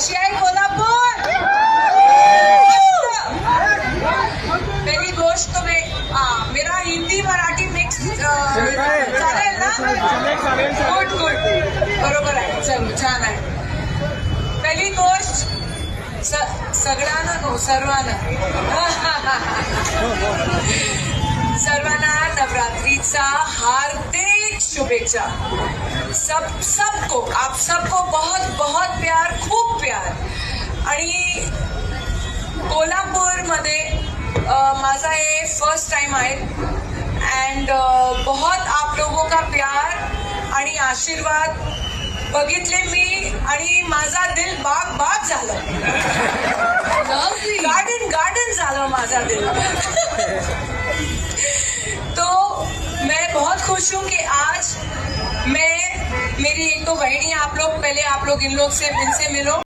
कशी आहे कोल्हापूर? पहली गोष्ट तो मेरा हिंदी मराठी मिक्स चालेल ना? गुड गुड, बरोबर आहे, चल छान आहे. पहिली गोष्ट सगळ्यांना नो सर्वांना नवरात्रीचा हार्दिक शुभेच्छा. सबको आप सबको बहुत बहुत प्यार, खूप प्यार. आणि कोल्हापूरमध्ये माझा हे फर्स्ट टाइम आहे अँड बहुत आप लोगों का प्यार आणि आशीर्वाद बघितले मी आणि माझा दिल बाग बाग झालं, गार्डन झालं माझा दिल. तो मैं बहुत खुश हूँ कि आज मैं मेरी एक तो बहनी आप लोग, पहले आप लोग इनसे मिलो.